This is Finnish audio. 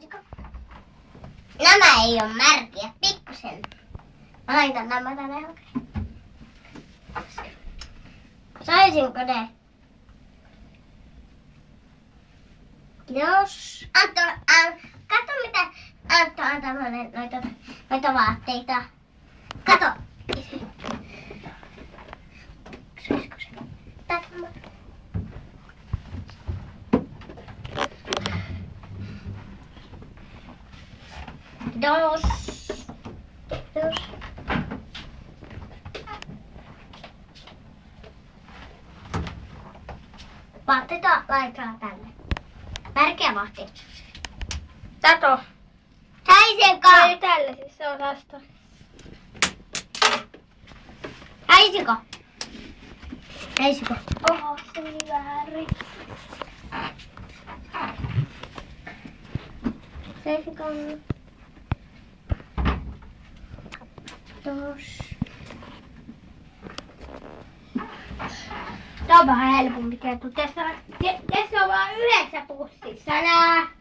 Saisiko? Nämä ei ole märkiä, pikkusen. Mä laitan nämä tänne oikein. Saisinko ne? Jos... Antto, katso mitä Antto antaa mulle noita vaatteita. Kato! Saisiko se? Tämä. Dos. Vaatteita laitetaan tänne. Märkeä vaatteet. Tato. Saisinko? Ei tällaisissa osasta. Saisiko? Saisiko? Oho, se meni väärin. Saisiko? Dos. Tää on vähän helpompi kettu. Tässä on vaan 9 pussissa. Nää.